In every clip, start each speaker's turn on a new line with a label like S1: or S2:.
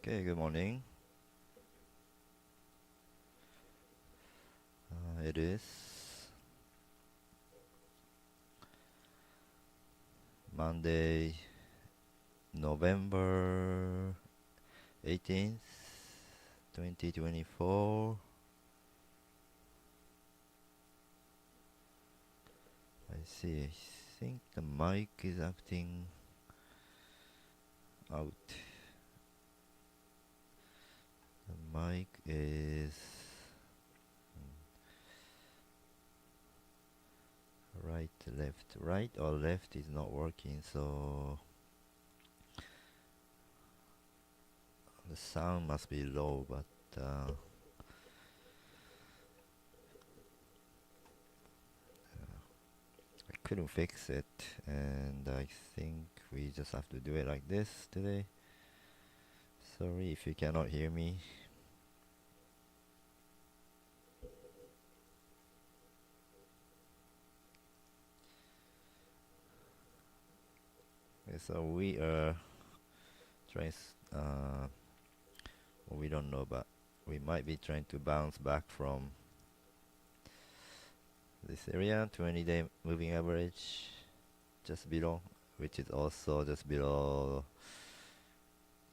S1: Okay, good morning. It is Monday, November 18th, 2024. I see. I think the mic is acting out. The mic is right, left. Right or left is not working, so the sound must be low, but I couldn't fix it, and I think we just have to do it like this today. Sorry if you cannot hear me. Okay, so we are trying, well, we don't know, but we might be trying to bounce back from this area, 20-day moving average, just below, which is also just below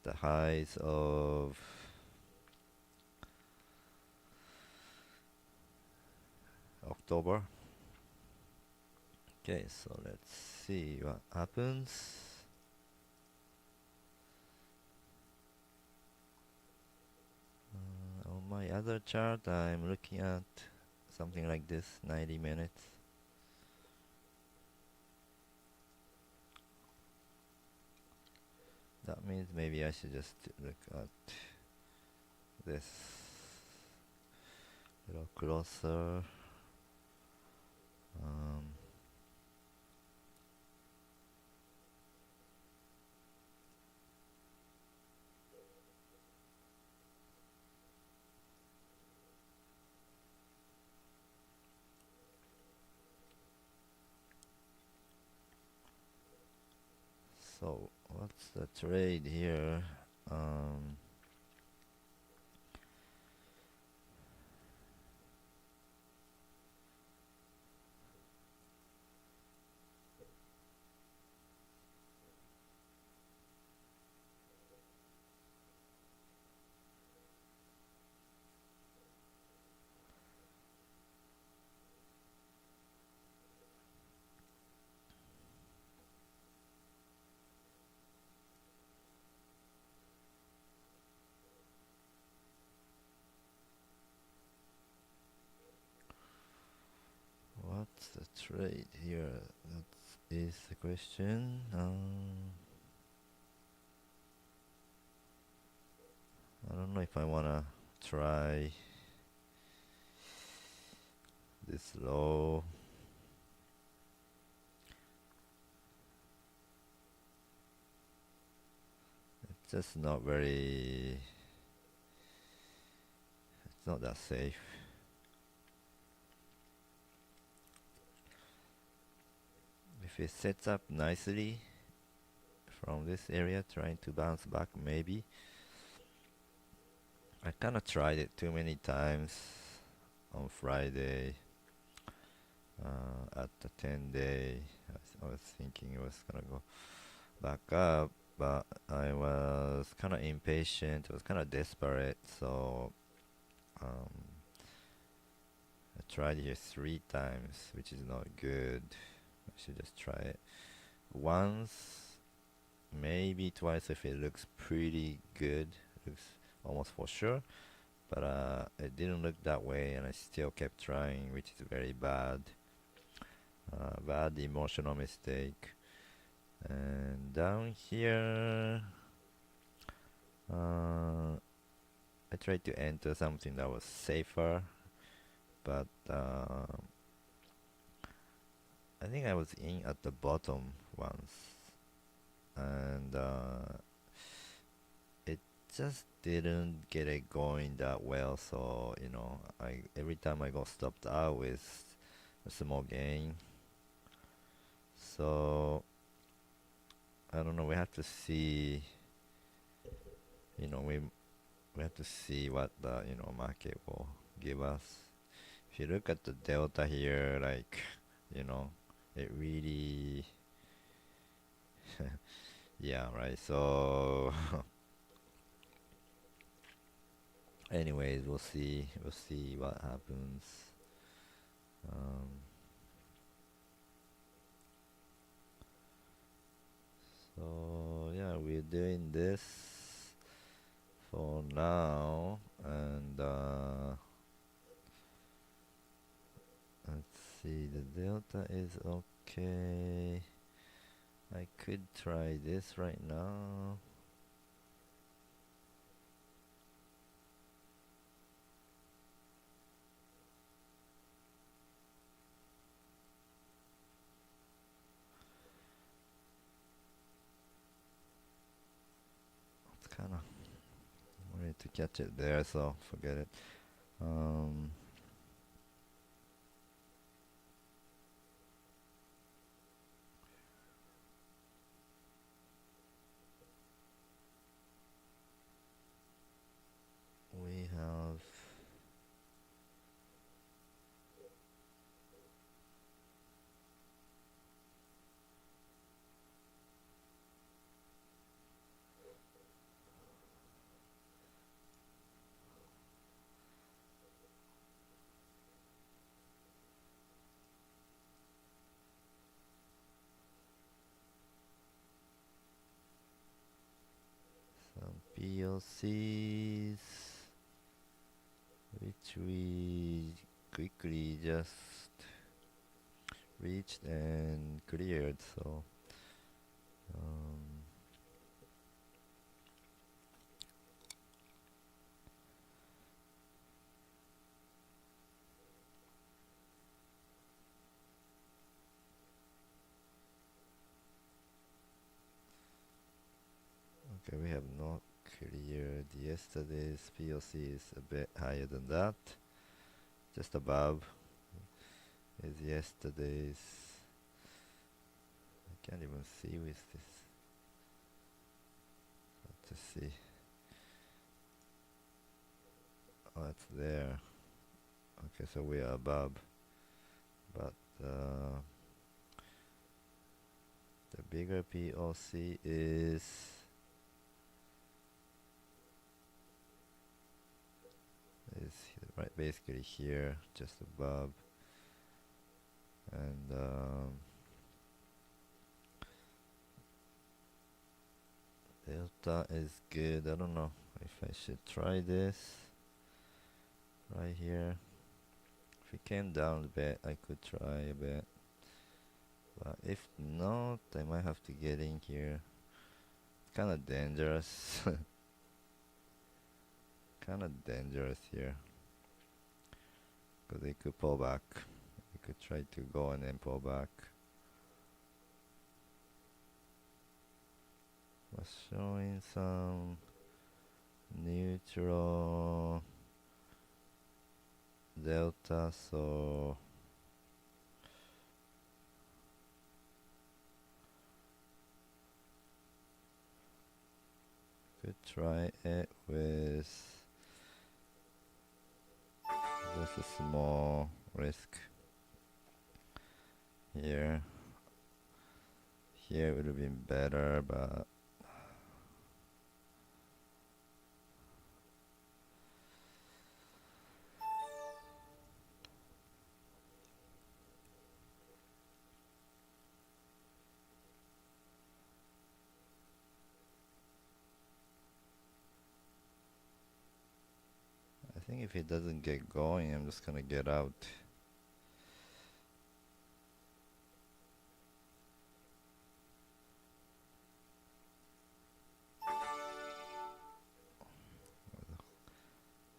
S1: the highs of October. Okay, so let's see what happens. On my other chart, I'm looking at something like this, 90 minutes. That means maybe I should just look at this a little closer. Um, so what's the trade here? Um, what's the trade here? That is the question. I don't know if I wanna try this low. It's just not very. It's not that safe. If it sets up nicely from this area, trying to bounce back, maybe. I kind of tried it too many times on Friday at the 10-day. I was thinking it was gonna go back up, but I was kind of impatient. I was kind of desperate, so um, I tried here 3 times, which is not good. I should just try it once, maybe twice if it looks pretty good. Looks almost for sure, but it didn't look that way, and I still kept trying, which is very bad. Bad emotional mistake. And down here, I tried to enter something that was safer, but I think I was in at the bottom once, and it just didn't get it going that well. So I every time I got stopped out with a small gain. So I don't know. We have to see. we have to see what the market will give us. If you look at the delta here, like you know, it really, yeah, right. So, anyways, we'll see. We'll see what happens. Um, so yeah, we're doing this for now, and let's see. The delta is okay. I could try this right now. It's kind of wanted to catch it there, so forget it. Um, we have some PLCs which we quickly just reached and cleared. So um, okay, we have not cleared yesterday's PLC is a bit higher than that. Just above is yesterday's. I can't even see with this. Let's see. Oh, it's there. Okay, so we are above, but the bigger PLC is right basically here, just above, and delta is good. I don't know if I should try this right here. If it came down a bit, I could try a bit, but if not, I might have to get in here. It's kind of dangerous. Kind of dangerous here, because they could pull back. They could try to go and then pull back. Was showing some neutral delta, so could try it with just a small risk here. Here it would have been better, but I think if it doesn't get going, I'm just gonna get out.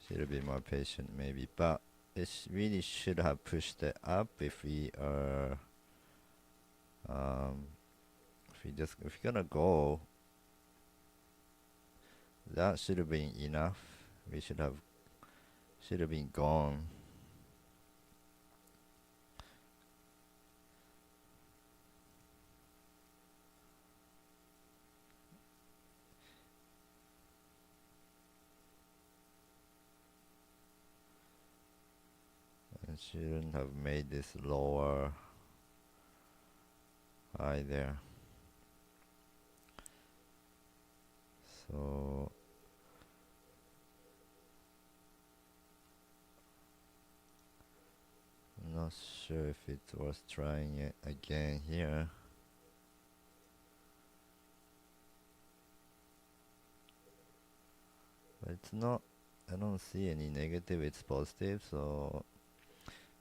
S1: Should have been more patient maybe, but it really should have pushed it up if we are if you're gonna go, that should have been enough. We should have been gone. shouldn't have made this lower high there. So I'm not sure if it's worth trying it again here. But it's not, I don't see any negative, it's positive, so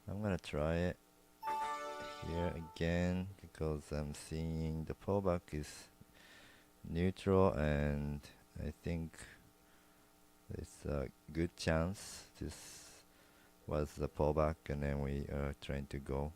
S1: I'm gonna try it here again because I'm seeing the pullback is neutral, and I think it's a good chance this was the pullback and then we are trying to go.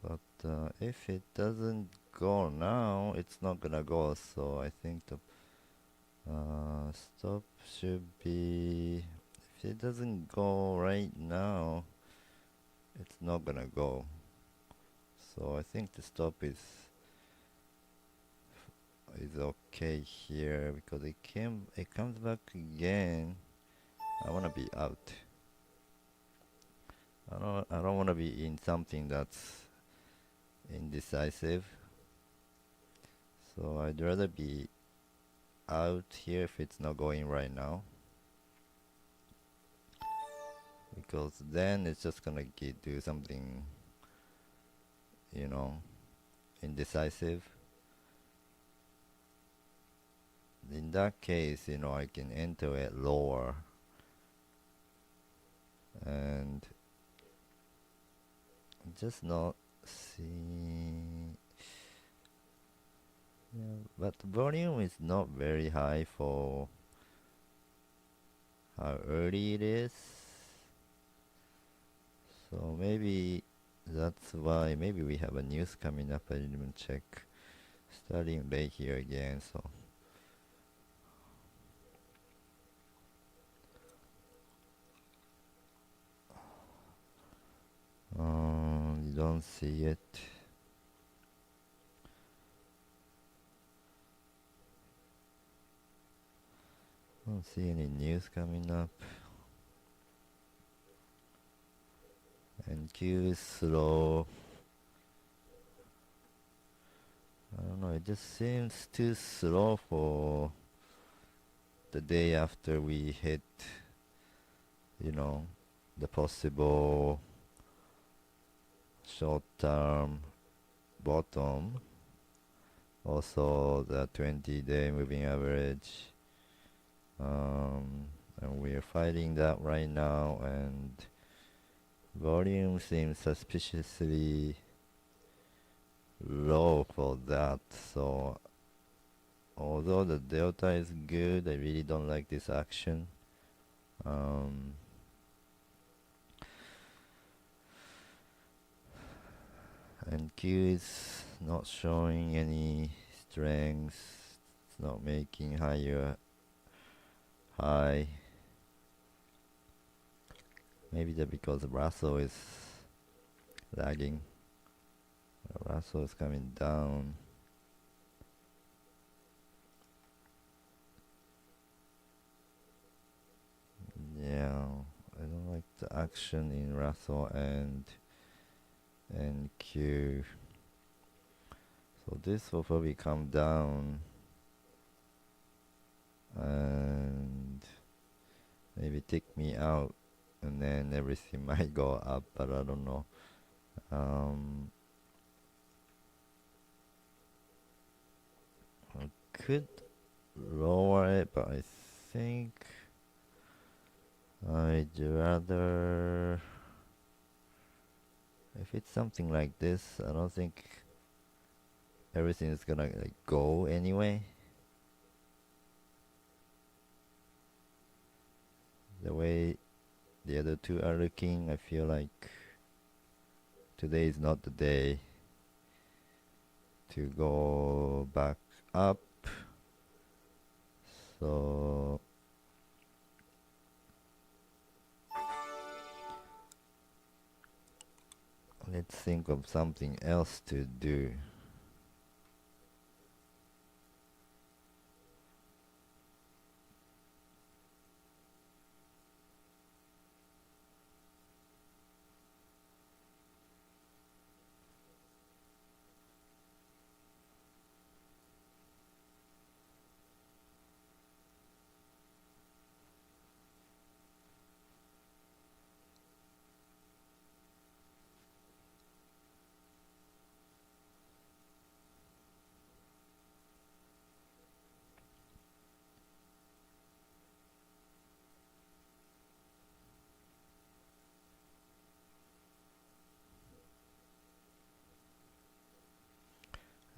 S1: But if it doesn't go now, it's not gonna go, so I think the stop should be, if it doesn't go right now, it's not gonna go. So I think the stop is okay here because it comes back again. I wanna be out. I don't wanna be in something that's indecisive. So I'd rather be out here if it's not going right now, because then it's just gonna do something, you know, indecisive. In that case, you know, I can enter it lower and just not see. Yeah, but the volume is not very high for how early it is. So maybe that's why. Maybe we have a news coming up. I didn't even check. Starting late here again, so. You don't see it. Don't see any news coming up. And Q is slow. I don't know, it just seems too slow for the day after we hit, you know, the possible short-term bottom. Also the 20-day moving average. And we're fighting that right now, and volume seems suspiciously low for that. So although the delta is good, I really don't like this action. And Q is not showing any strength. It's not making higher high. Maybe that because Russell is lagging. Russell is coming down. Yeah, I don't like the action in Russell and Q. So this will probably come down and maybe take me out, and then everything might go up, but I don't know. I could lower it, but I think I'd rather, if it's something like this, I don't think everything is gonna like go anyway. The way the other two are looking, I feel like today is not the day to go back up. So Let's think of something else to do.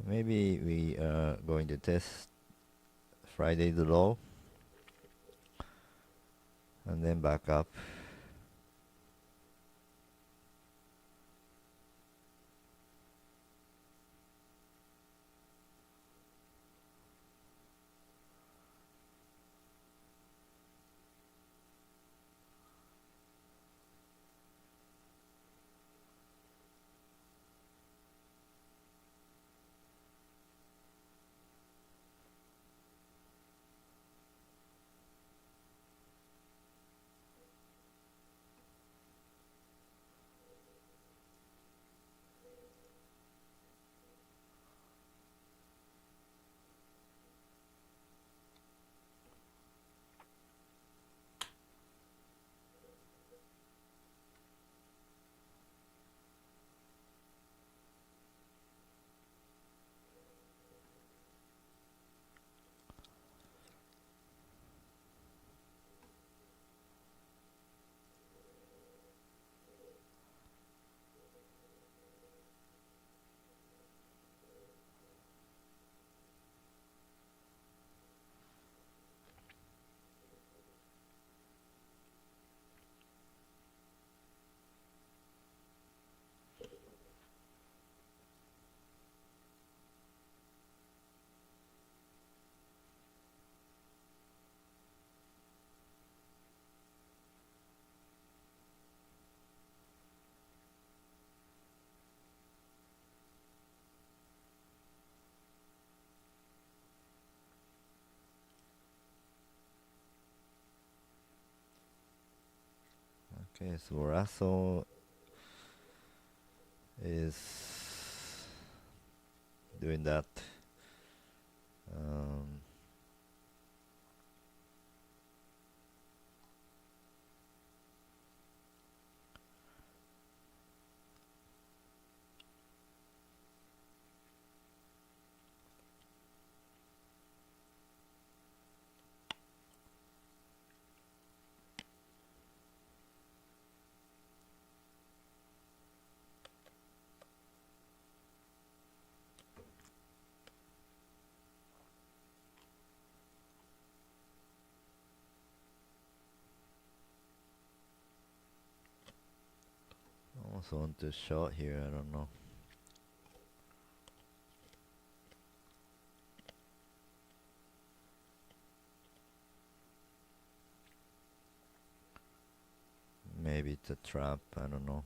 S1: Maybe we are going to test Friday the low and then back up. Okay, so Russell is doing that. Um, almost want to short here, I don't know. Maybe it's a trap, I don't know.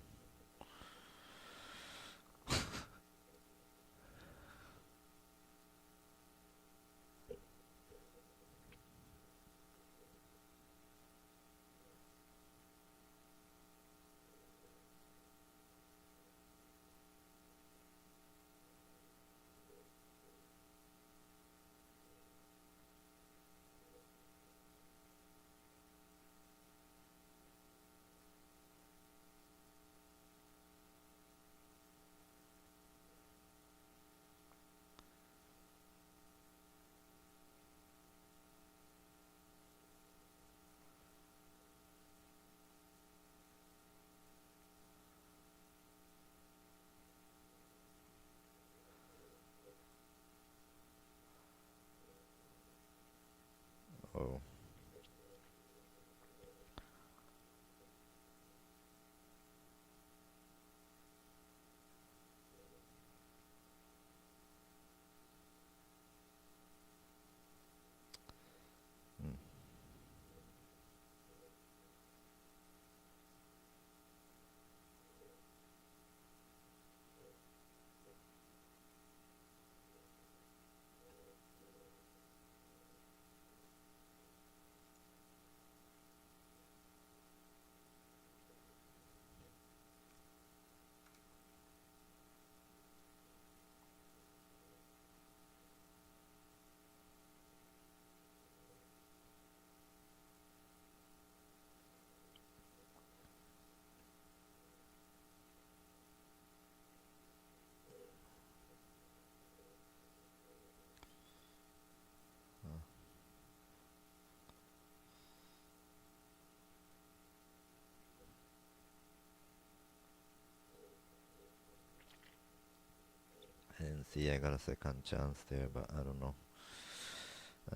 S1: see I got a second chance there, but I don't know.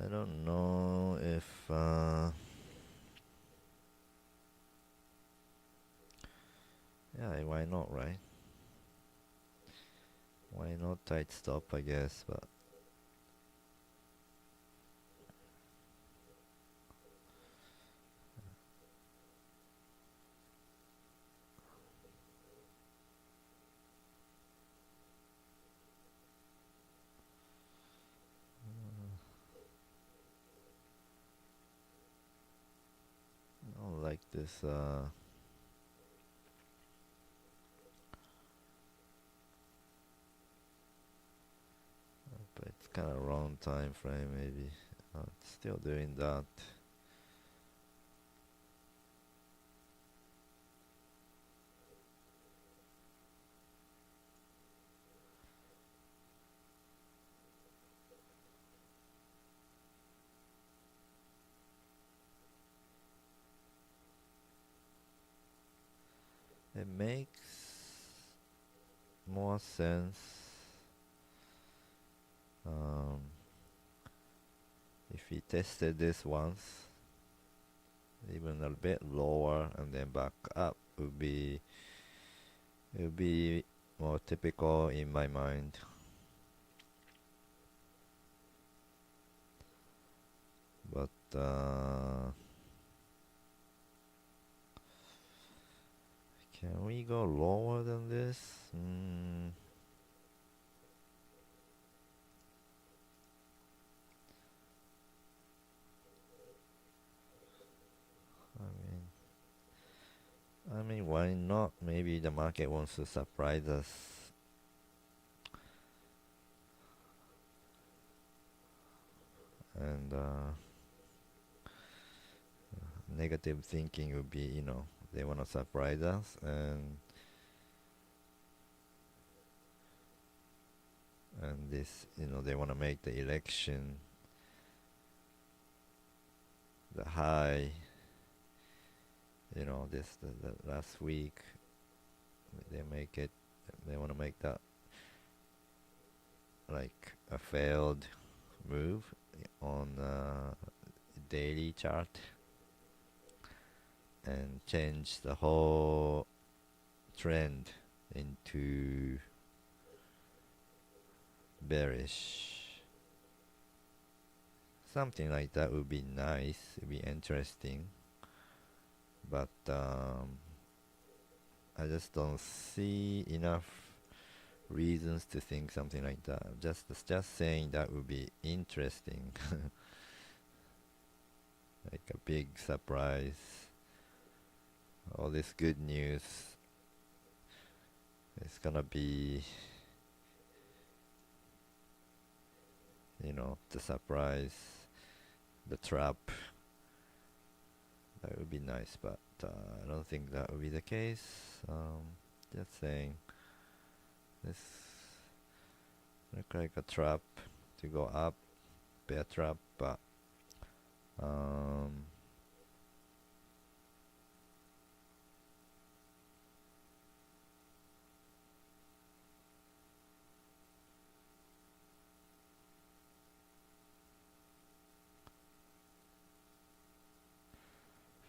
S1: I don't know if yeah, why not, right? Why not tight stop, I guess, but I don't like this but it's kind of wrong time frame maybe. It's still doing that. It makes more sense um, if we tested this once, even a bit lower, and then back up would be more typical in my mind. But can we go lower than this? I mean, why not? Maybe the market wants to surprise us, and negative thinking would be, they want to surprise us, and this, they want to make the election the high. This the last week they want to make that like a failed move on daily chart and change the whole trend into bearish. Something like that would be nice, would be interesting, but I just don't see enough reasons to think something like that. Just saying that would be interesting, like a big surprise. All this good news is gonna be, the surprise, the trap. That would be nice, but I don't think that would be the case. Just saying, this look like a trap to go up, bear trap, but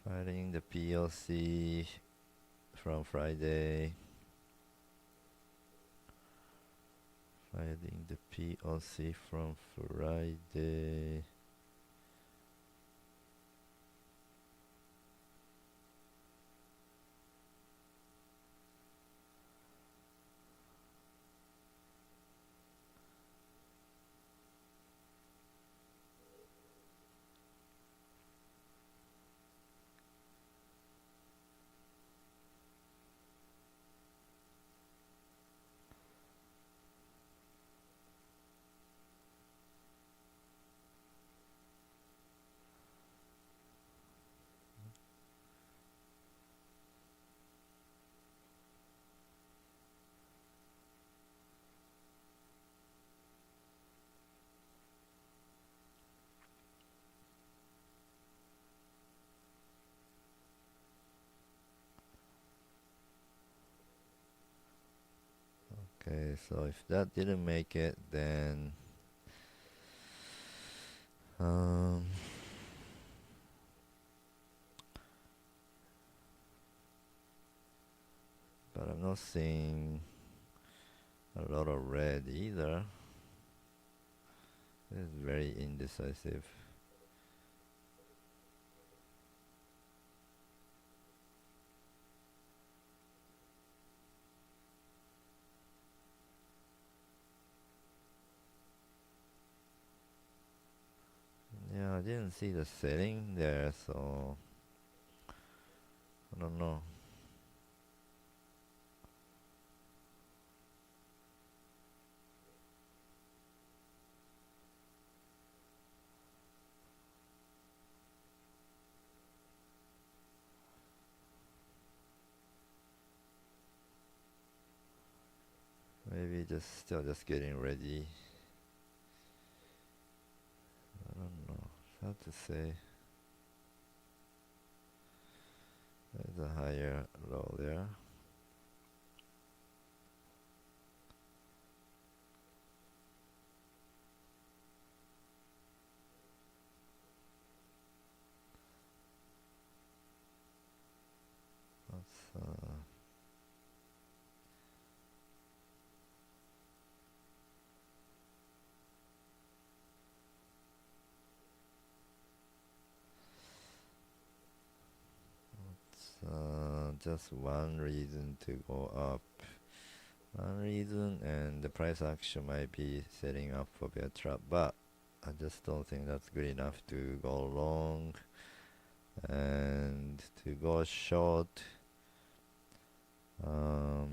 S1: filing the PLC from Friday. Filing the PLC from Friday. Okay, so if that didn't make it, then um, but I'm not seeing a lot of red either. This is very indecisive. Yeah, I didn't see the setting there, so I don't know. Maybe just still just getting ready. I don't know. It's hard to say. There's a higher low there. Let's just one reason to go up. One reason, and the price action might be setting up for bear trap, but I just don't think that's good enough to go long. And to go short, I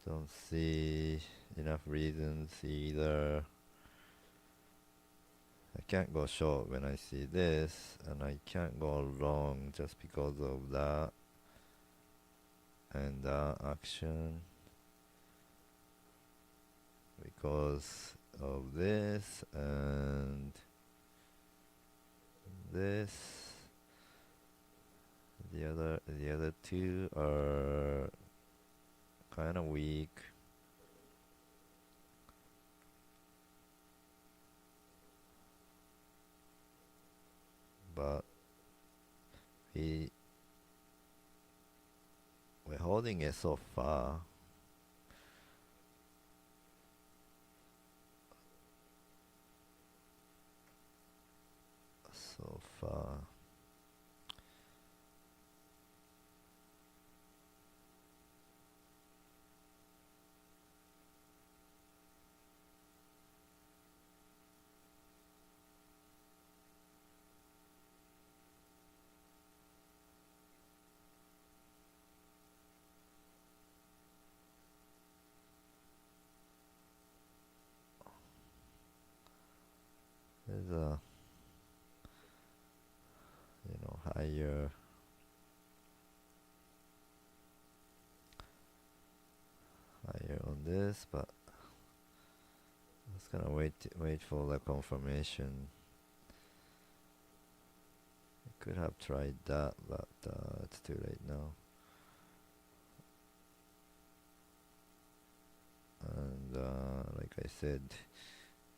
S1: don't see enough reasons either. I can't go short when I see this, and I can't go long just because of that and that action, because of this and this. The other two are kind of weak. But we we're holding it so far. So far. There's a higher on this, but I'm just gonna wait for the confirmation. I could have tried that, but it's too late now. And like I said,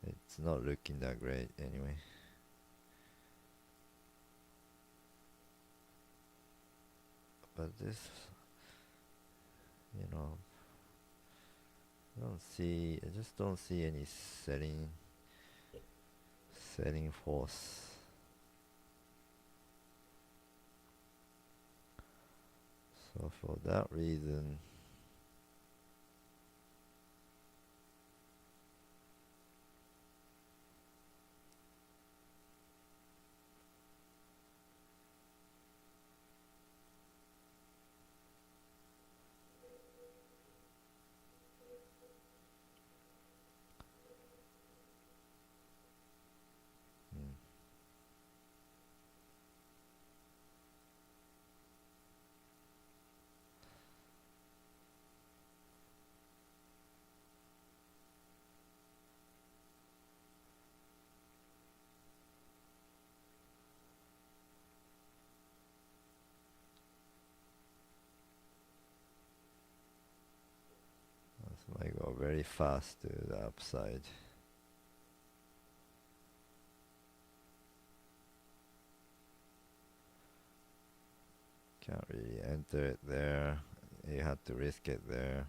S1: it's not looking that great anyway. But this, you know, I just don't see any setting force. So for that reason, hmm, really fast to the upside. Can't really enter it there. You have to risk it there.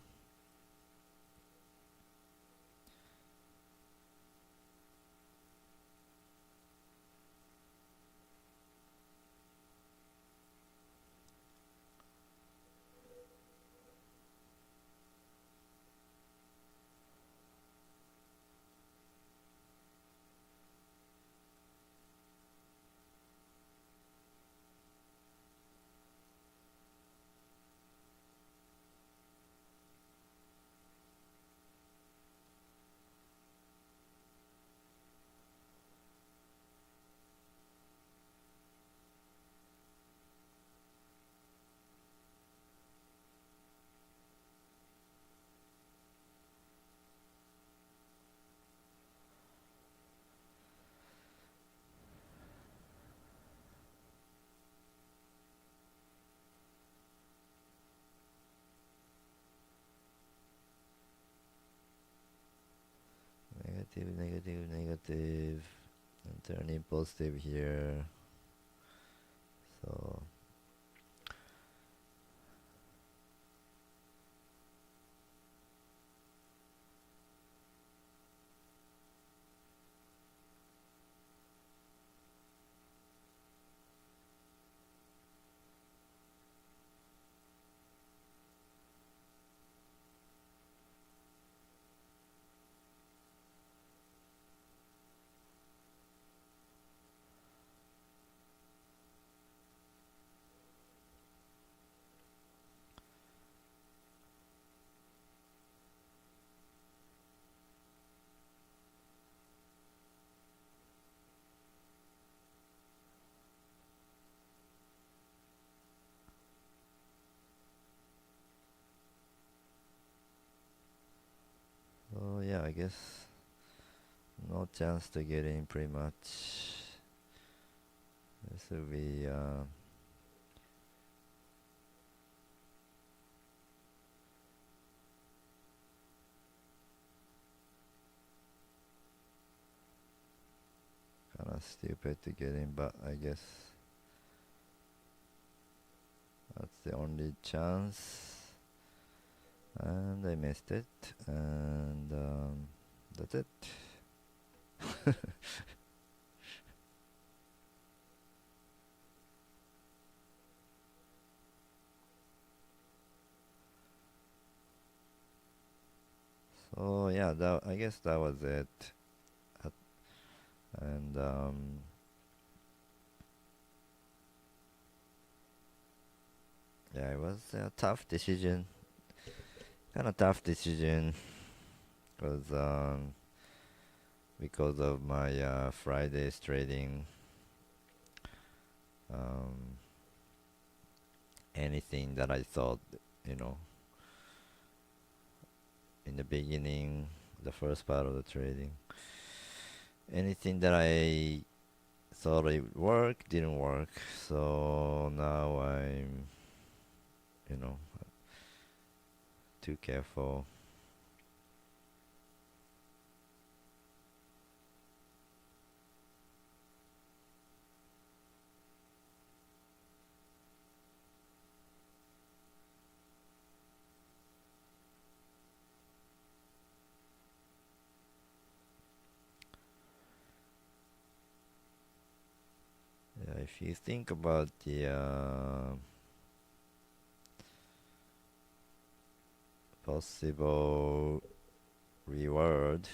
S1: Negative, negative, negative. And turning positive here. So yeah, I guess no chance to get in pretty much. This will be kind of stupid to get in, but I guess that's the only chance. And I missed it, and that's it. So yeah, I guess that was it. And yeah, it was a tough decision, kind of tough decision, because of my Friday's trading. Um, Anything that I thought, you know, in the beginning, the first part of the trading, anything that I thought it would work didn't work. So now I'm, you know, too careful. Yeah, if you think about the possible reward,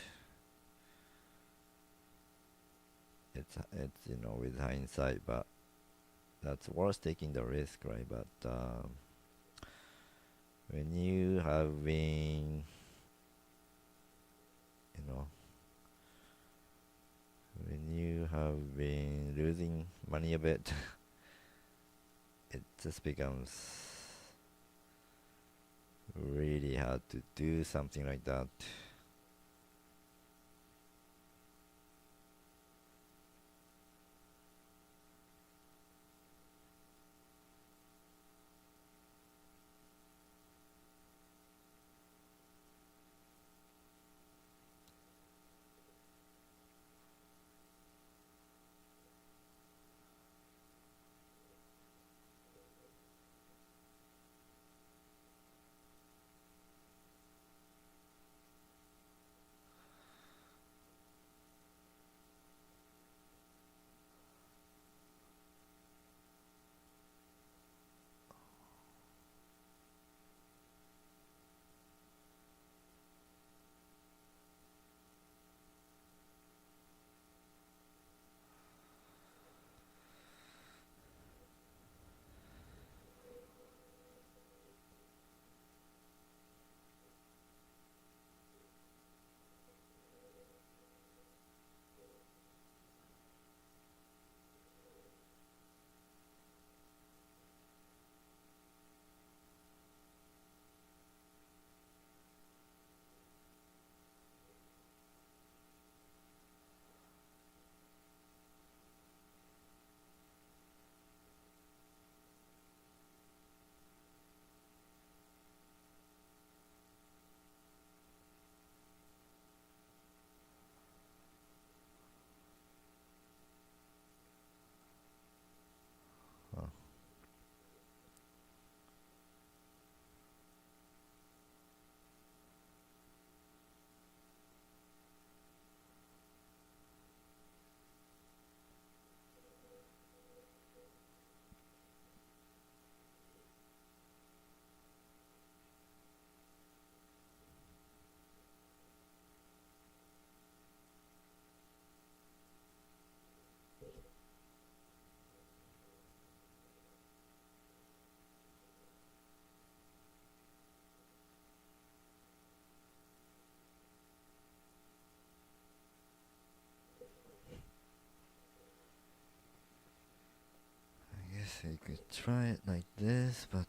S1: it's with hindsight, but that's worth taking the risk, right? But when you have been, you know, when you have been losing money a bit, it just becomes really hard to do something like that. you could try it like this, but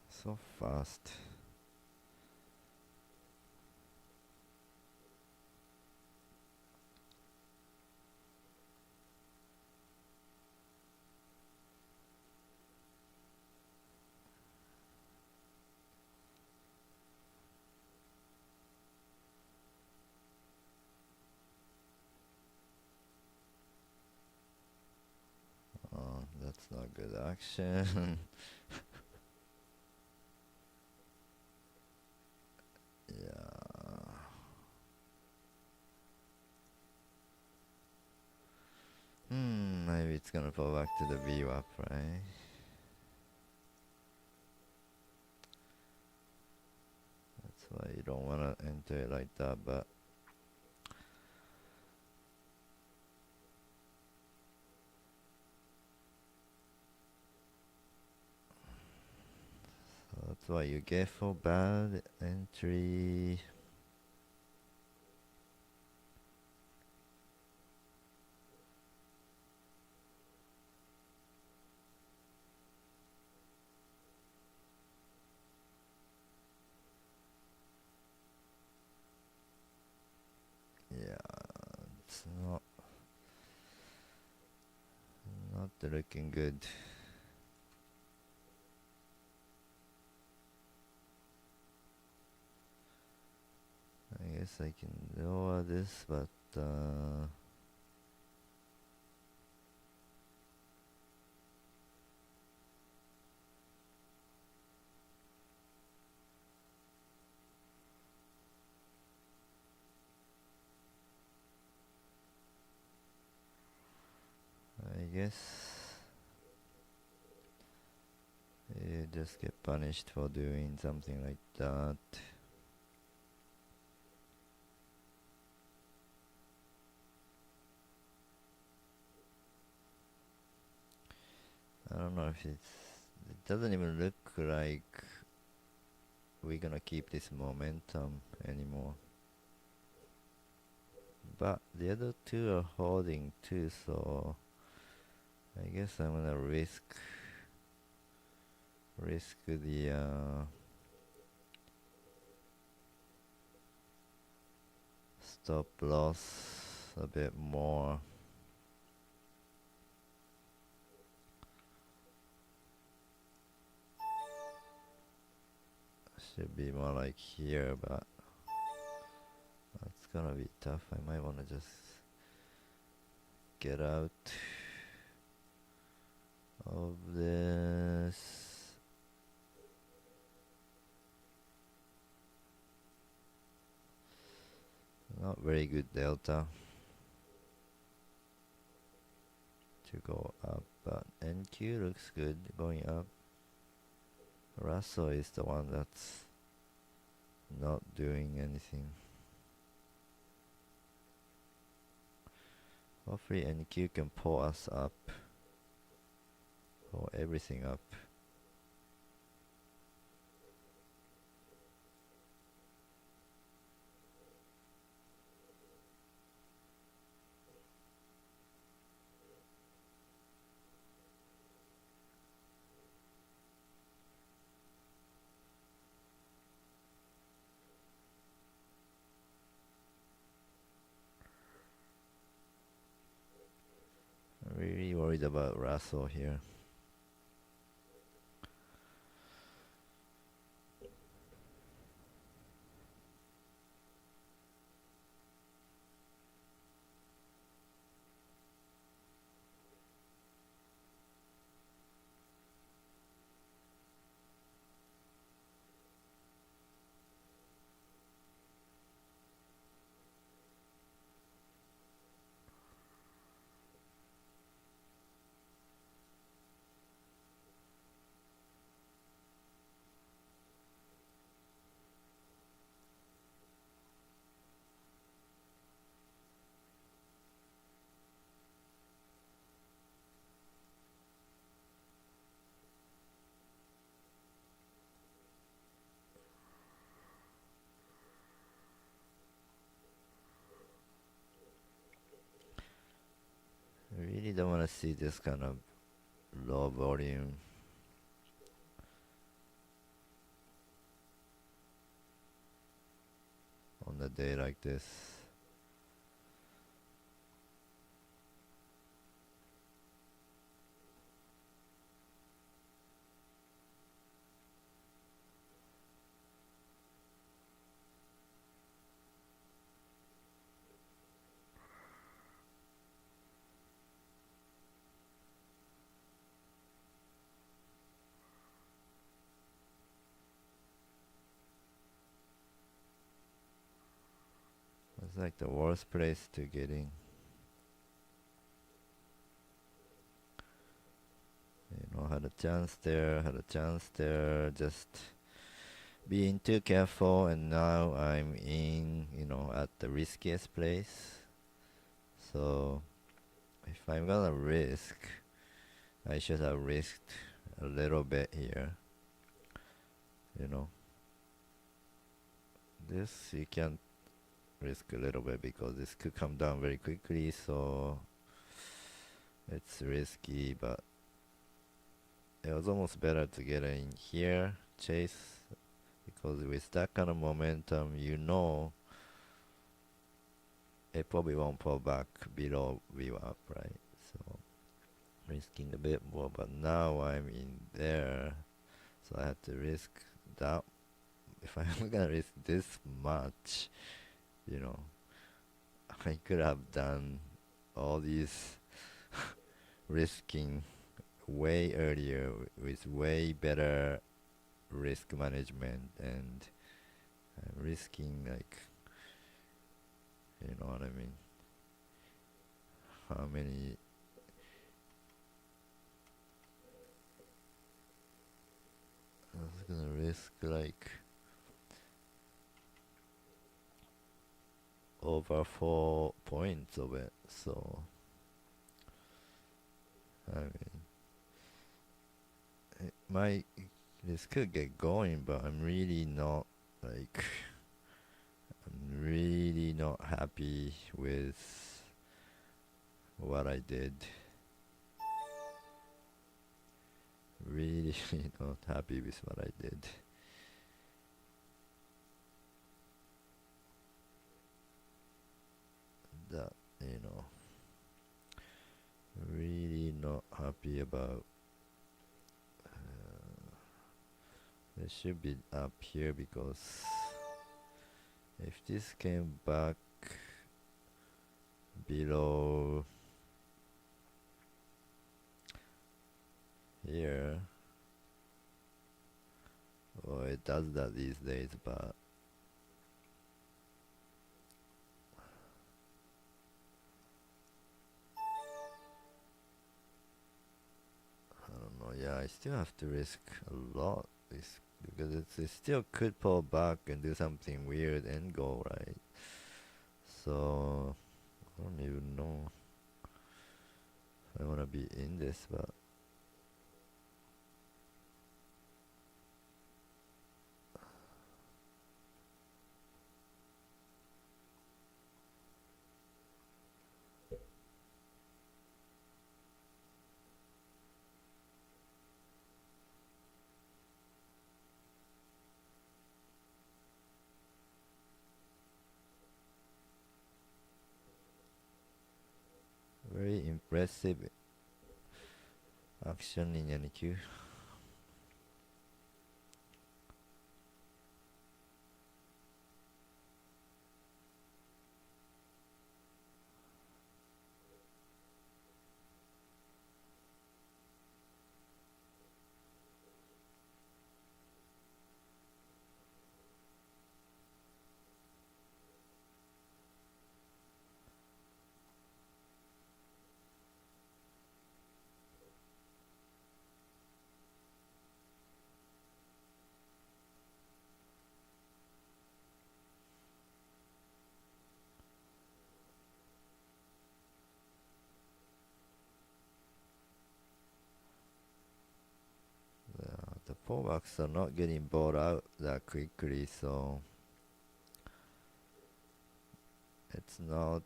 S1: so fast. Oh, that's not good action. Yeah. Maybe it's gonna fall back to the VWAP, right? That's why you don't wanna enter it like that, but that's why you get for bad entry. Yeah, it's not looking good. I guess I can lower this, but I guess you just get punished for doing something like that. I don't know if it doesn't even look like we're gonna keep this momentum anymore. But the other two are holding too, so I guess I'm gonna risk the stop loss a bit more. Should be more like here, but it's gonna be tough. I might wanna just get out of this. Not very good delta to go up, but NQ looks good going up. Russell is the one that's not doing anything. Hopefully NQ can pull us up, pull everything up. I'm really worried about Russell here. don't want to see this kind of low volume on a day like this. It's like the worst place to get in. Had a chance there, had a chance there, just being too careful, and now I'm in, at the riskiest place. So if I'm gonna risk, I should have risked a little bit here. You know, this you can't risk a little bit because this could come down very quickly, so it's risky, but it was almost better to get in here, chase, because with that kind of momentum, it probably won't pull back below VWAP, right? So risking a bit more, but now I'm in there, so I have to risk that. If I'm gonna risk this much, you know, I could have done all these risking way earlier with way better risk management, and I'm risking, like, you know what I mean? How many? I was gonna risk like over 4 points of it, so I mean, this could get going, but I'm really not happy with what I did. Really not happy with what I did. That, really not happy about. It should be up here, because if this came back below here, well, it does that these days, but I don't know. Yeah, I still have to risk a lot, because it still could pull back and do something weird and go right. So I don't even know if I want to be in this, but very impressive action in any queue. The pullbacks are not getting bought out that quickly, so it's not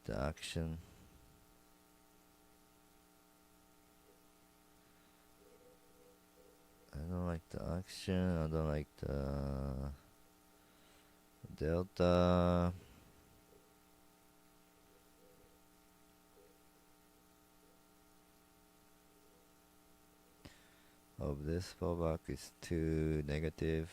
S1: the action. I don't like the action. I don't like the delta. Of this fallback is too negative.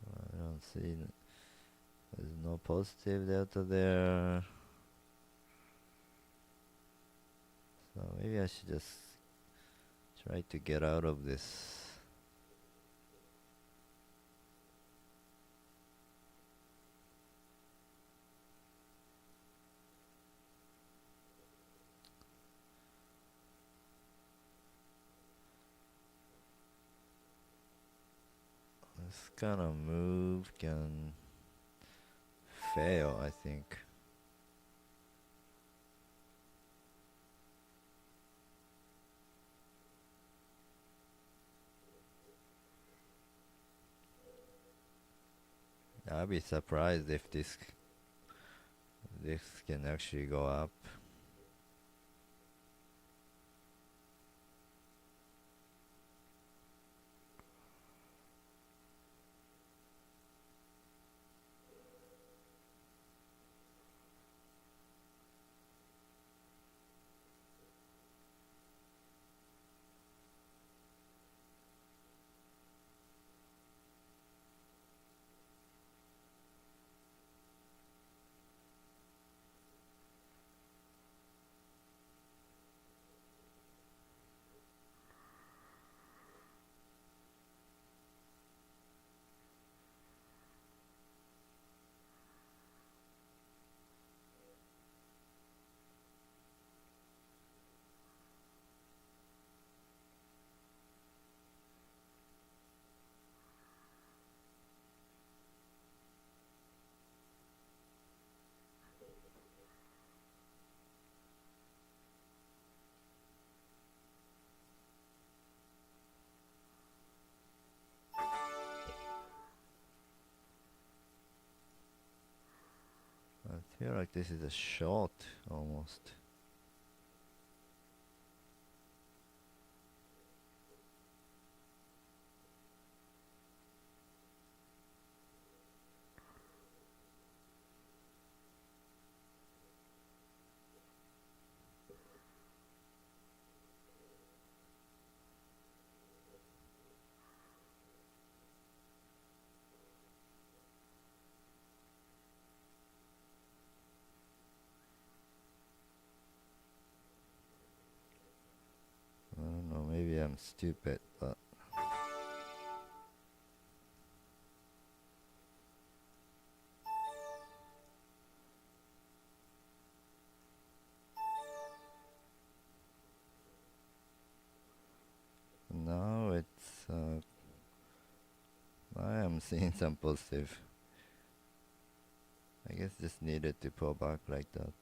S1: I don't see. There's no positive delta there. So maybe I should just try to get out of this. This kind of move can fail, I think. I'd be surprised if this can actually go up. I feel like this is a short almost. I don't know, maybe I'm stupid, but now I am seeing some positive. I guess just needed to pull back like that.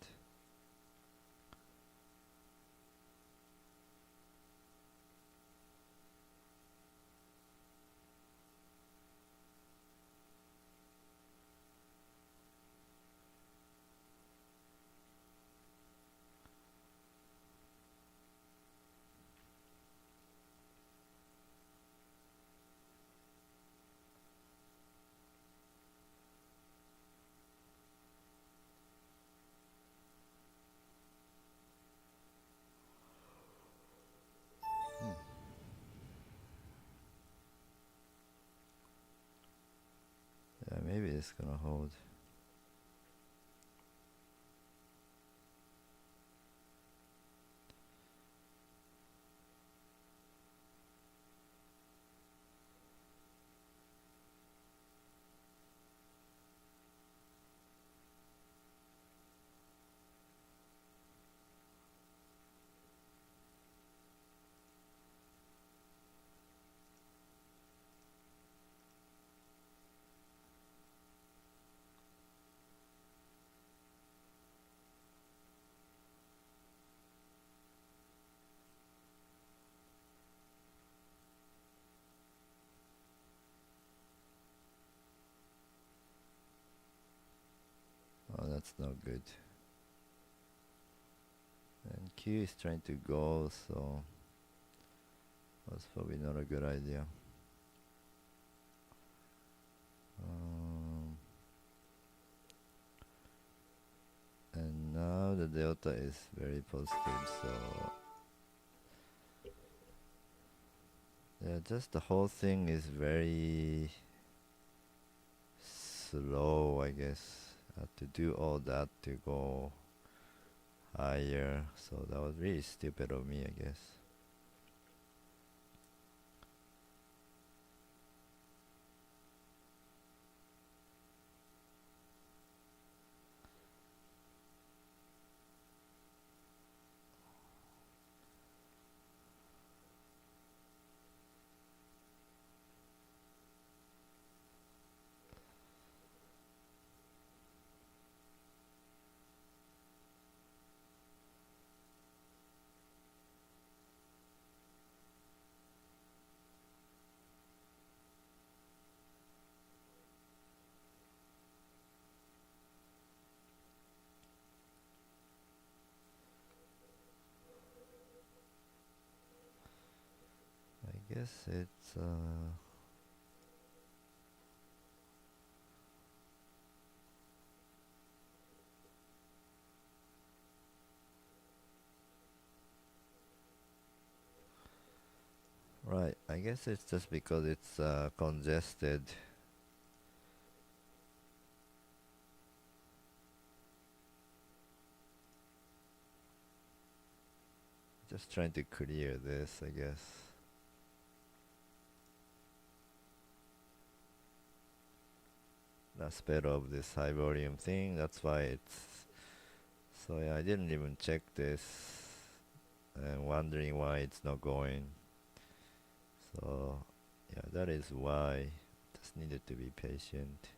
S1: Yeah, maybe it's gonna hold. that's not good. And Q is trying to go, so that's probably not a good idea. And now the delta is very positive, so yeah, just the whole thing is very slow, I guess. To do all that to go higher, so that was really stupid of me, I guess. I guess it's right. I guess it's just because it's congested. Just trying to clear this, I guess. That's better of this high volume thing. That's why it's. So yeah, I didn't even check this, and wondering why it's not going. So yeah, that is why. Just needed to be patient.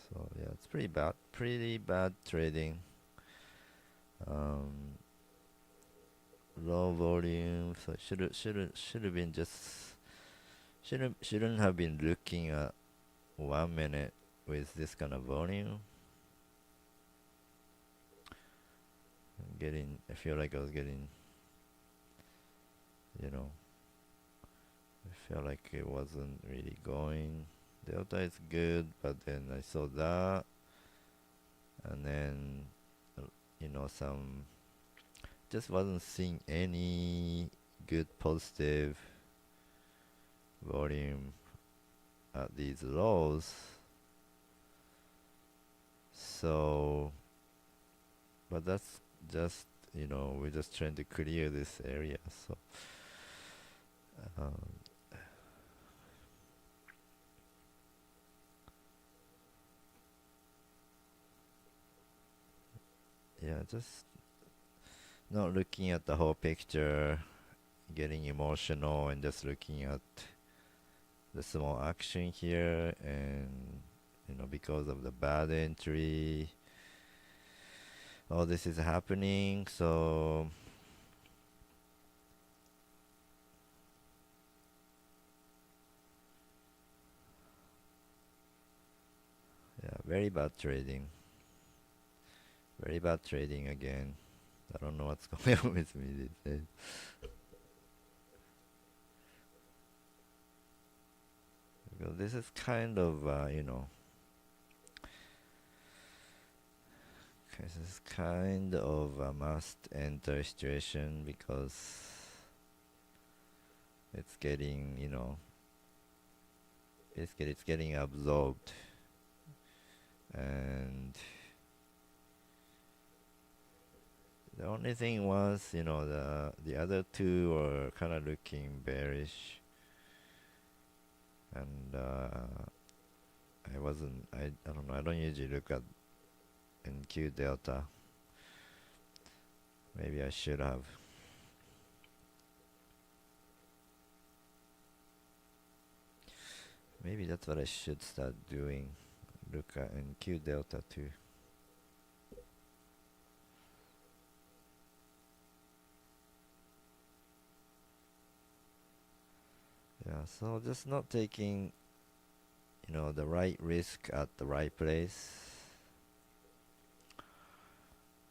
S1: So yeah, it's pretty bad trading. Um, Low volume, so should have been just shouldn't have been looking at 1 minute with this kind of volume. I feel like I was getting, you know, I felt like it wasn't really going. Delta is good, but then I saw that, and then, some just wasn't seeing any good positive volume at these lows. So, but that's just, we're just trying to clear this area. So, um, yeah, just not looking at the whole picture, getting emotional, and just looking at the small action here, and because of the bad entry, all this is happening. So yeah, very bad trading. Very bad trading again. I don't know what's going on with me these days. Because this is kind of, this is kind of a must enter situation, because it's getting, it's getting absorbed, and the only thing was, the other two were kind of looking bearish, and I don't know, I don't usually look at NQ delta. Maybe I should have. Maybe that's what I should start doing. Look at NQ delta too. Yeah, Yeah, so just not taking, the right risk at the right place.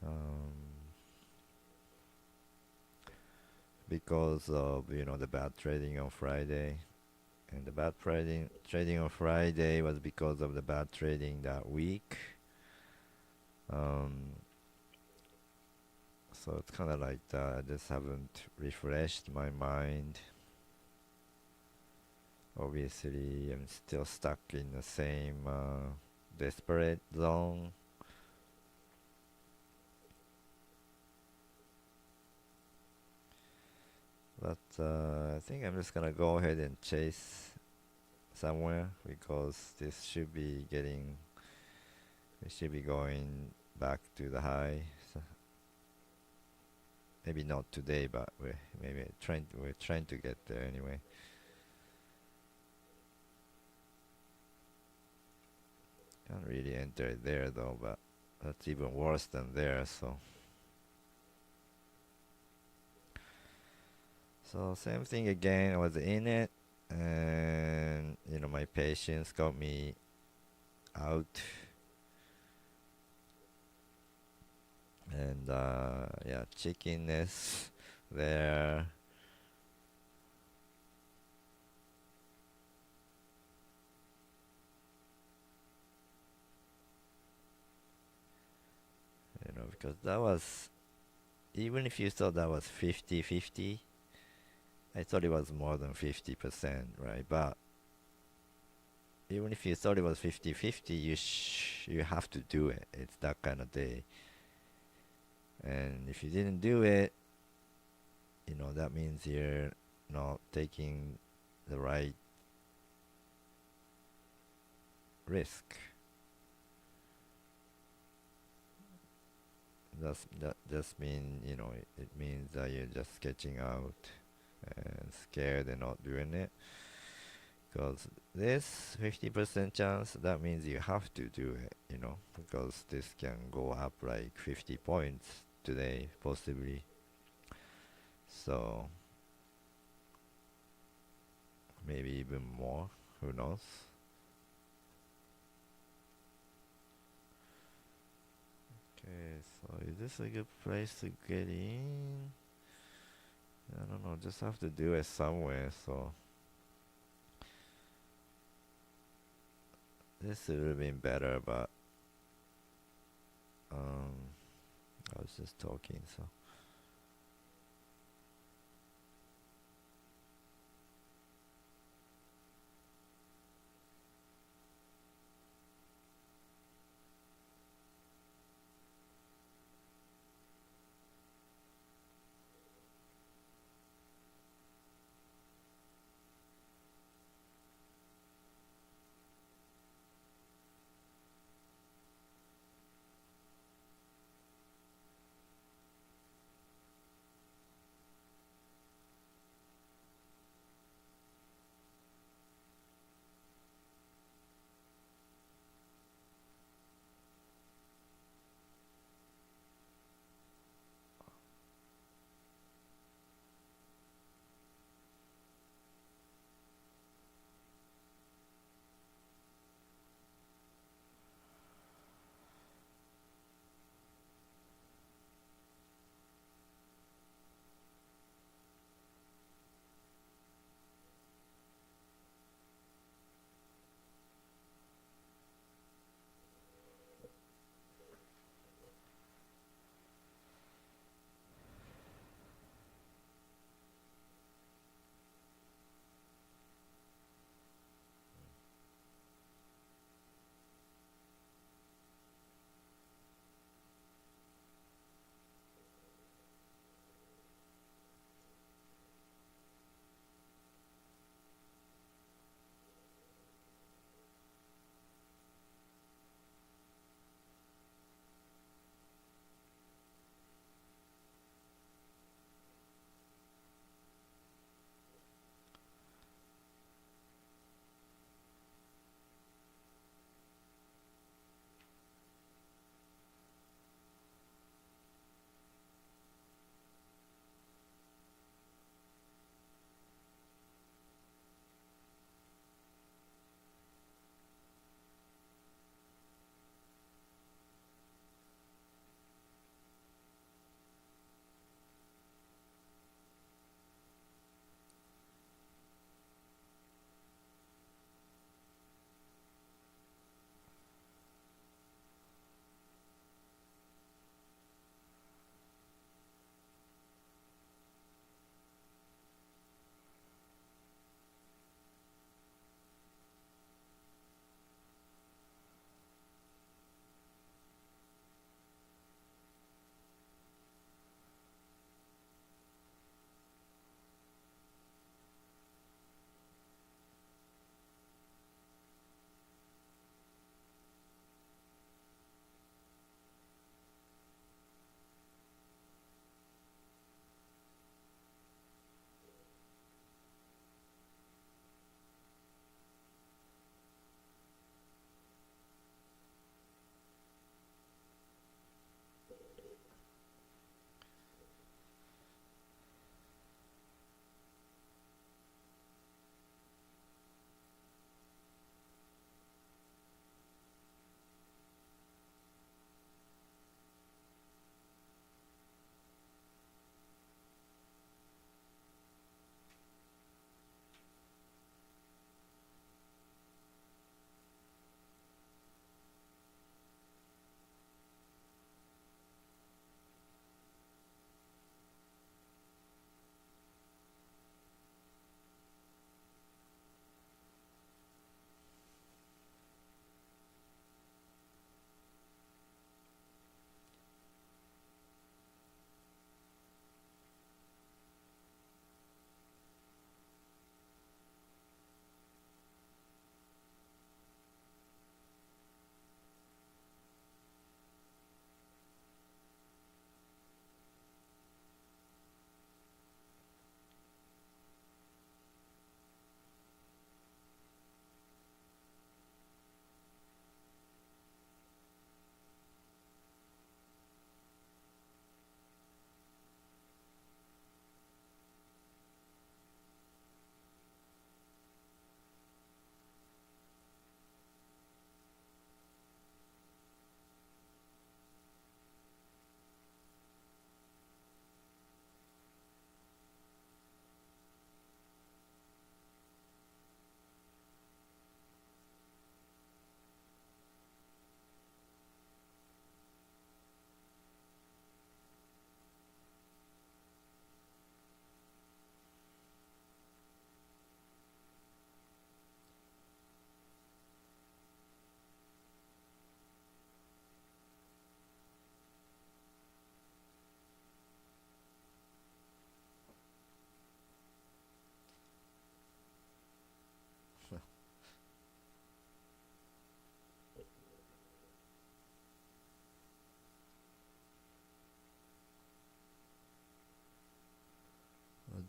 S1: Um, because of, the bad trading on Friday. And the bad trading on Friday was because of the bad trading that week. Um, so it's kind of like that. I just haven't refreshed my mind. Obviously, I'm still stuck in the same desperate zone. But I think I'm just gonna go ahead and chase somewhere because we should be going back to the high. So maybe not today, but we're trying to get there anyway. Can't really enter it there though, but that's even worse than there. So same thing again. I was in it, and my patience got me out, and yeah, chickiness there. Because that was, even if you thought that was 50-50, I thought it was more than 50%, right? But even if you thought it was 50-50, you have to do it. It's that kind of day. And if you didn't do it, that means you're not taking the right risk. That just mean it means that you're just sketching out and scared and not doing it. Because this 50% chance, that means you have to do it, because this can go up like 50 points today, possibly. So maybe even more. Who knows? Okay, so is this a good place to get in? I don't know, just have to do it somewhere. So this would have been better, but um, I was just talking, so.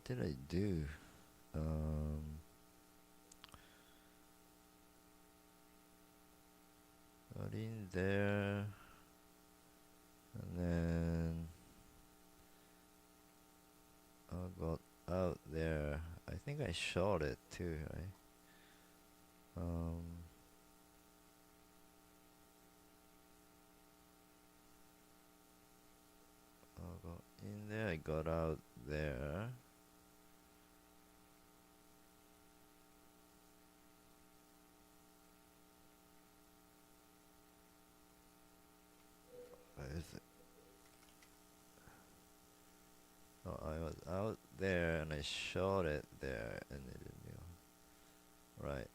S1: did I do? Um, got in there, and then I got out there. I think I shot it too, right? Um, I got in there, I got out there. Where is it? Oh, I was out there and I shot it there and it didn't go. Right.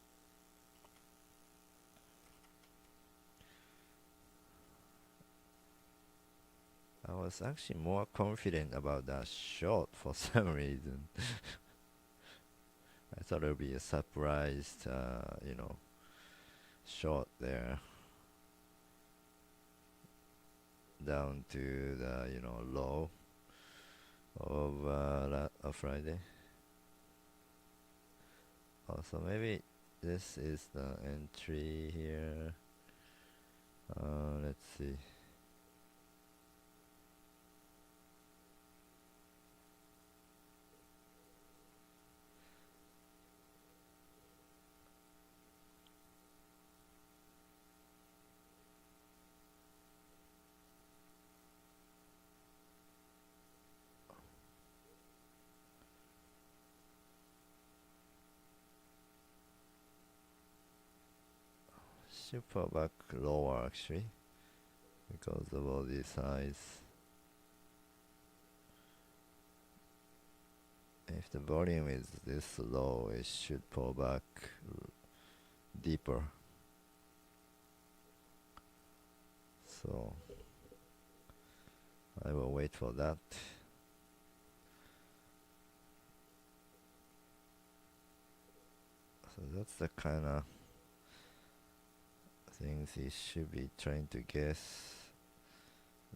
S1: I was actually more confident about that shot for some reason. I thought it would be a surprised, shot there down to the, low of Friday. Also, maybe this is the entry here. Let's see. Super back lower actually because of all these size. If the volume is this low, it should pull back deeper. So I will wait for that. So that's the kind of things he should be trying to guess,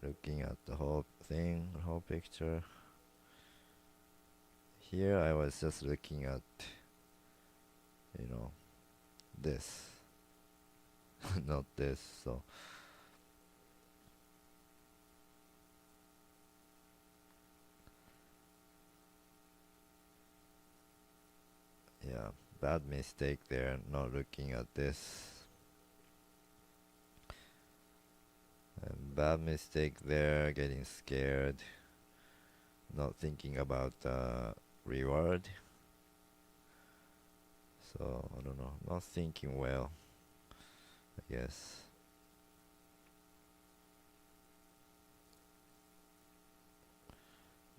S1: looking at the whole thing, the whole picture. Here I was just looking at, this, not this, so. Yeah, bad mistake there, not looking at this. And bad mistake there, getting scared, not thinking about reward. So, I don't know, not thinking well, I guess.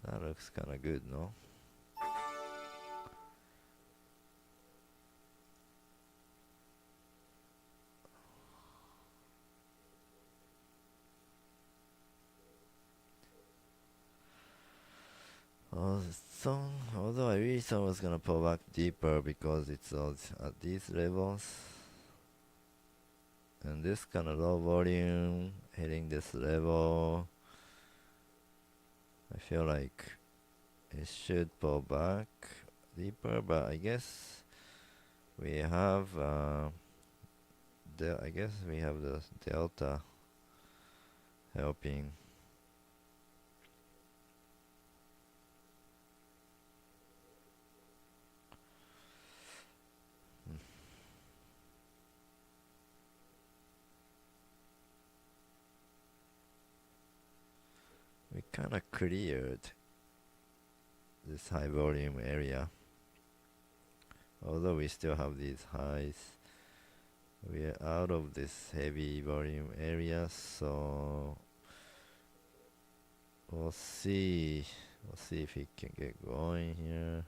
S1: That looks kinda good, no? Oh, so, although I really thought I was gonna pull back deeper because it's at these levels. And this kind of low volume, hitting this level, I feel like it should pull back deeper, but I guess we have I guess we have the delta helping. We kind of cleared this high volume area, although we still have these highs. We are out of this heavy volume area, so we'll see. We'll see if it can get going here.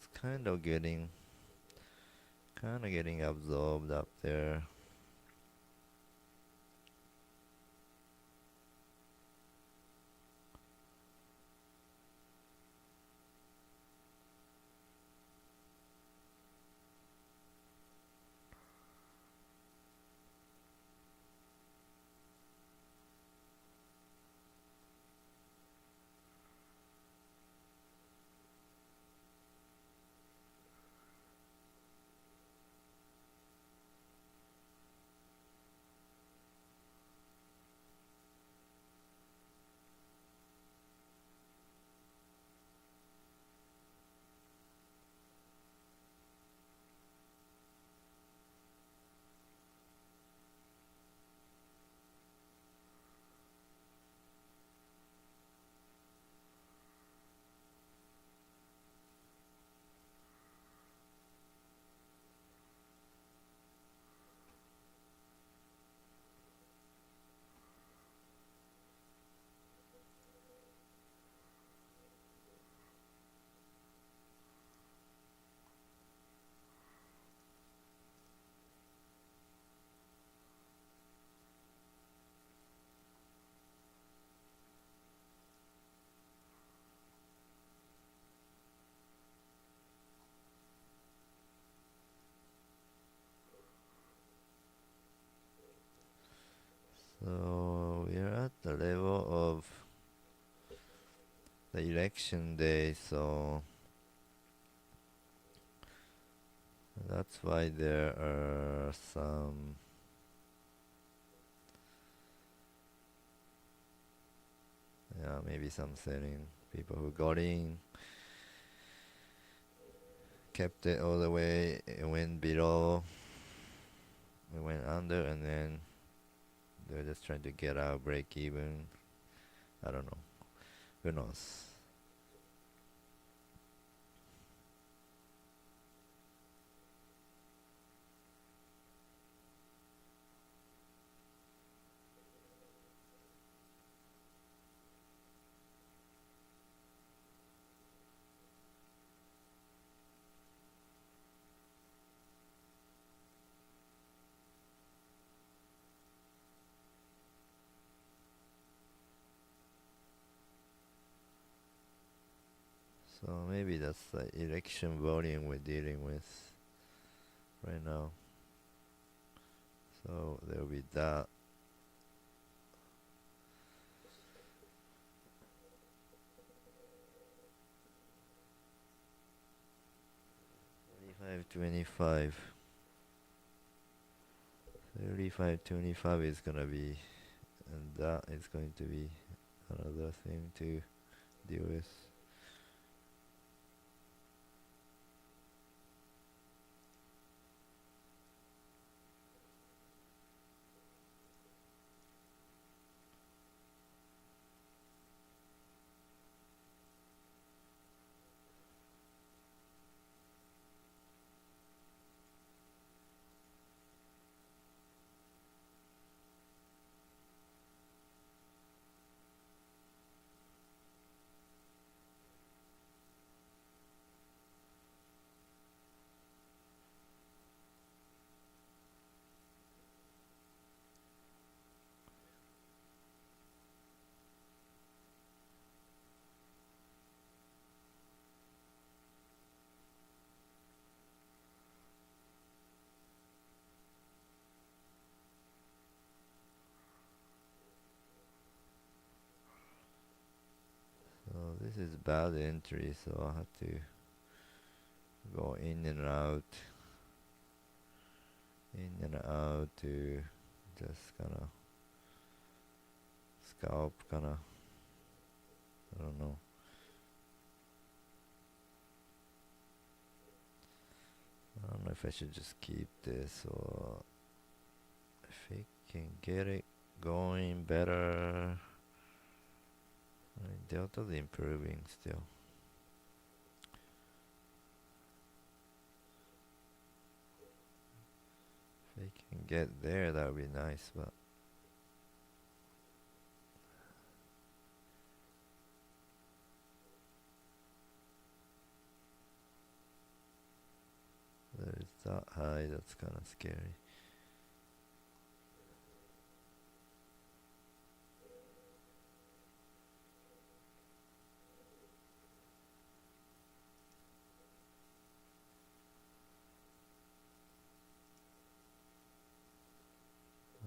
S1: it's kind of getting absorbed up there. So we are at the level of the election day, so that's why there are some maybe some selling people who got in, kept it all the way, it went below, it went under, and then they're just trying to get out, break even. I don't know. Who knows? So maybe that's the election volume we're dealing with right now. So there'll be that. 25, 35, 25 is gonna be, and that is going to be another thing to deal with. So this is bad entry, so I have to go in and out to just kind of scalp, kind of, I don't know. I don't know if I should just keep this or if we can get it going better. I mean, Delta's improving still. If we can get there, that would be nice, but that high. That's kind of scary.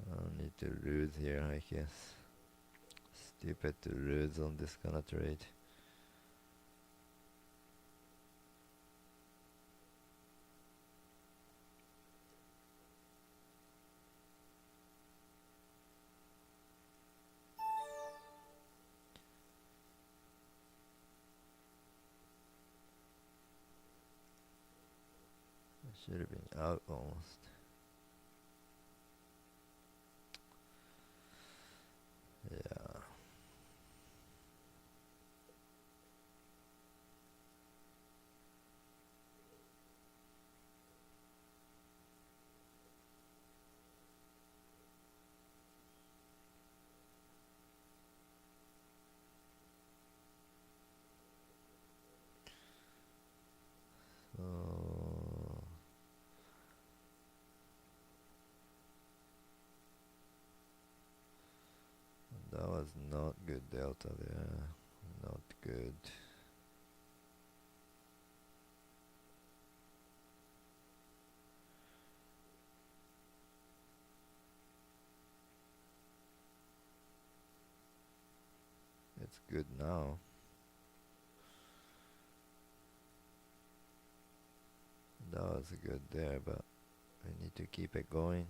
S1: I don't need to lose here, I guess. Stupid to lose on this kind of trade. I should have been out almost. Yeah. So that was not good delta there. Not good. It's good now. That was good there, but we need to keep it going.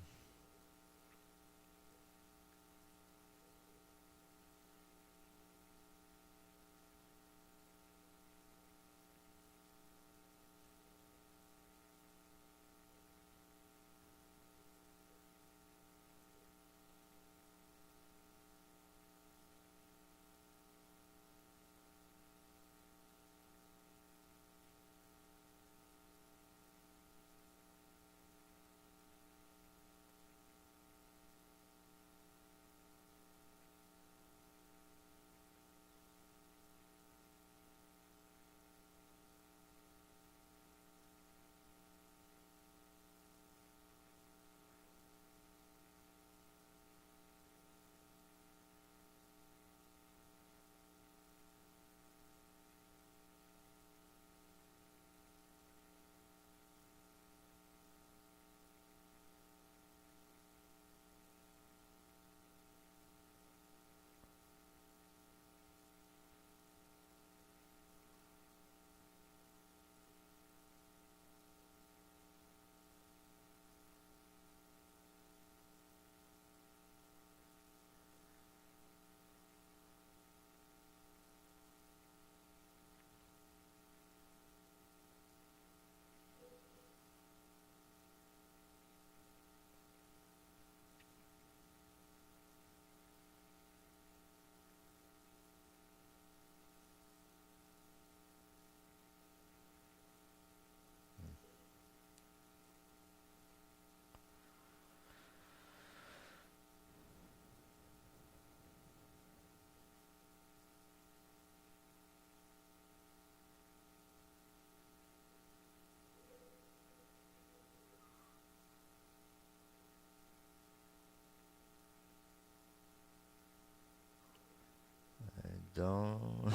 S1: I don't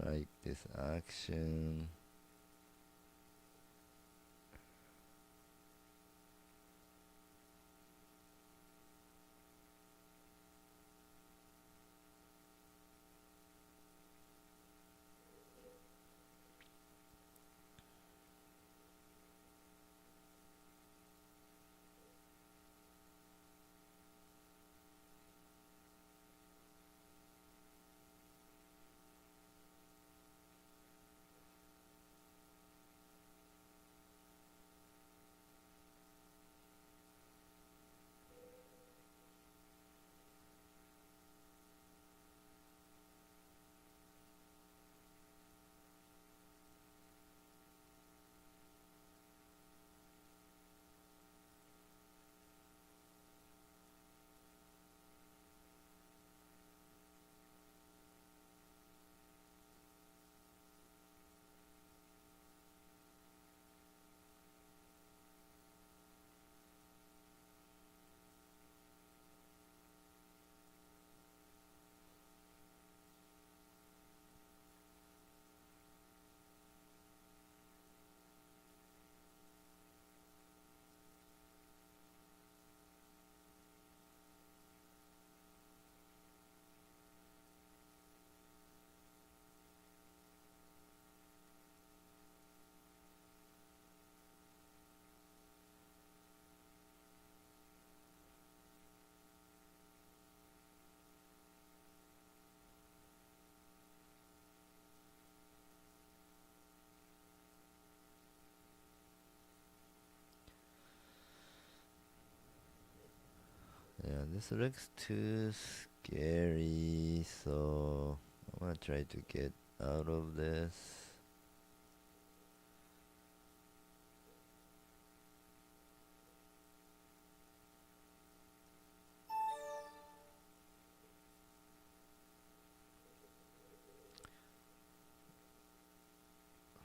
S1: like this action. This looks too scary, so I'm gonna try to get out of this.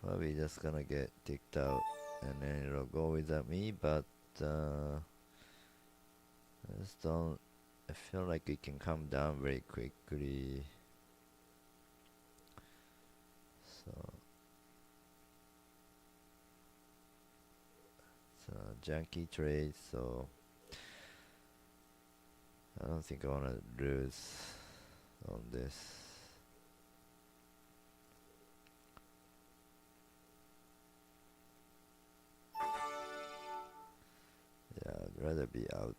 S1: Probably just gonna get kicked out and then it'll go without me, but I just don't. I feel like it can come down very quickly. So it's a junky trade, so I don't think I wanna lose on this. Yeah, I'd rather be out.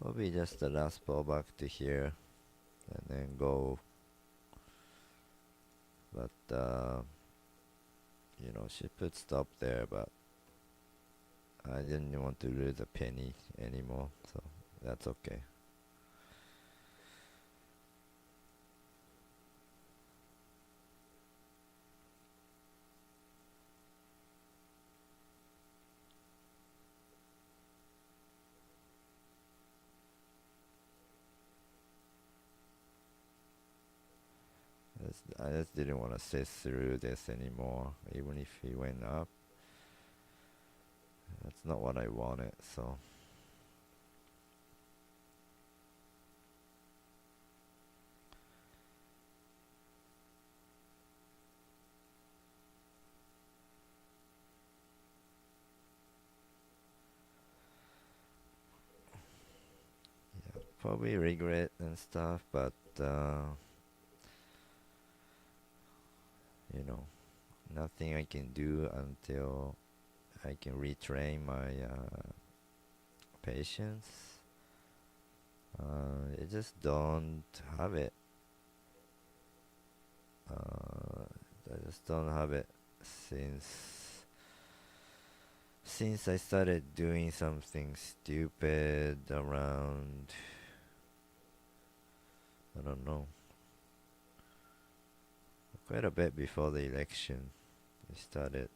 S1: Probably just the last ball back to here and then go. But she put stop there, but I didn't want to lose a penny anymore, so that's okay. I just didn't want to sit through this anymore, even if he went up. That's not what I wanted, so. Yeah, probably regret and stuff, but you know, nothing I can do until I can retrain my patience. I just don't have it. I just don't have it since I started doing something stupid around, I don't know, quite a bit before the election. I started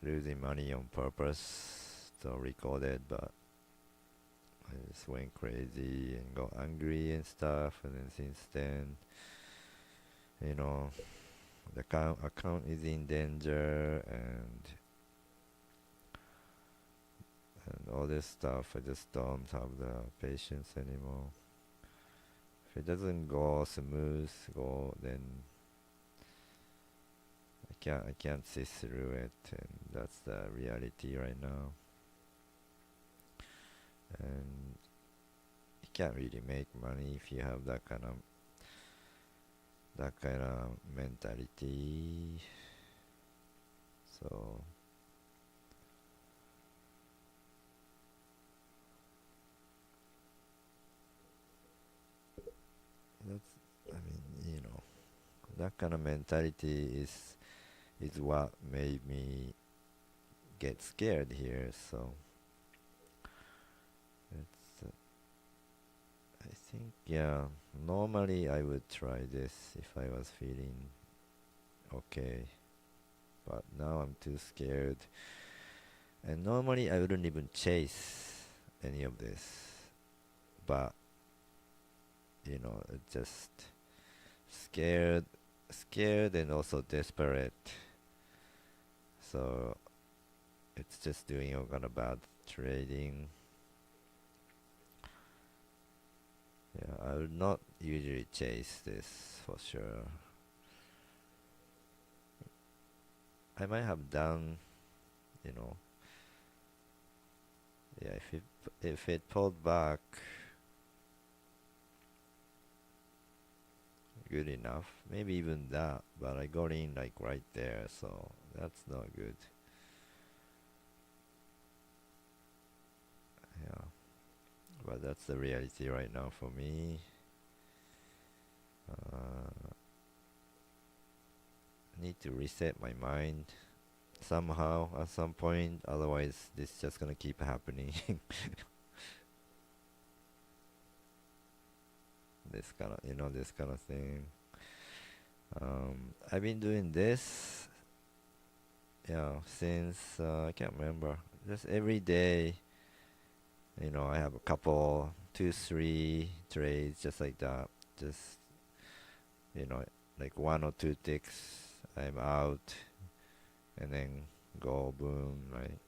S1: losing money on purpose. Don't record it, but I just went crazy and got angry and stuff. And then since then, you know, the account is in danger and all this stuff. I just don't have the patience anymore. If it doesn't go smooth, then I can't see through it, and that's the reality right now. And you can't really make money if you have that kind of mentality. So that's, I mean, that kind of mentality is what made me get scared here. So it's, I think, yeah. Normally, I would try this if I was feeling okay, but now I'm too scared. And normally, I wouldn't even chase any of this, but just scared, scared, and also desperate. So it's just doing all kind of bad trading. Yeah, I would not usually chase this for sure. I might have done, you know, yeah, if it pulled back good enough, maybe even that, but I got in like right there, so that's not good. Yeah, but that's the reality right now for me. Uh, need to reset my mind somehow at some point, otherwise this is just gonna keep happening. This kind of thing. I've been doing this, since I can't remember. Just every day, I have a couple, two, three trades, just like that. Just you know, like one or two ticks, I'm out, and then go boom, right?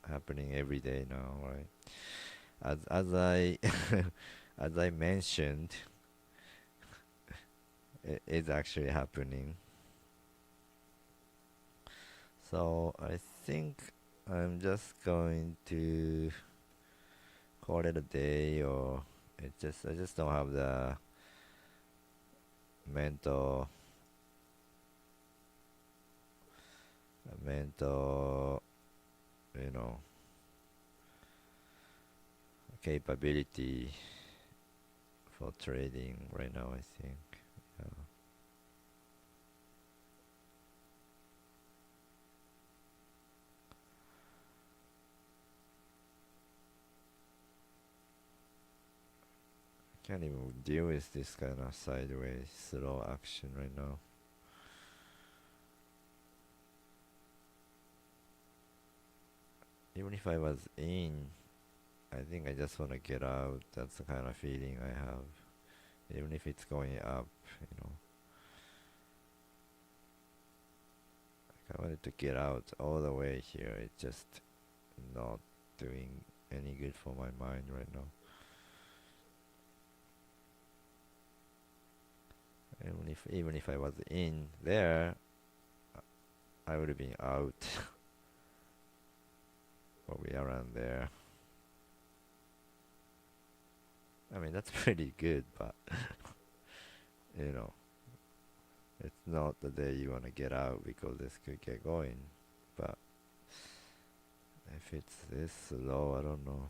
S1: Happening every day now, right? As I as I mentioned, it's actually happening. So I think I'm just going to call it a day, or I just don't have the mental mental you know capability for trading right now, I think. Yeah. Can't even deal with this kind of sideways slow action right now. Even if I was in, I think I just want to get out. That's the kind of feeling I have. Even if it's going up, you know. Like I wanted to get out all the way here. It's just not doing any good for my mind right now. Even if I was in there, I would have been out. Probably around there. I mean that's pretty good, but you know, it's not the day you want to get out because this could get going. But if it's this low, I don't know.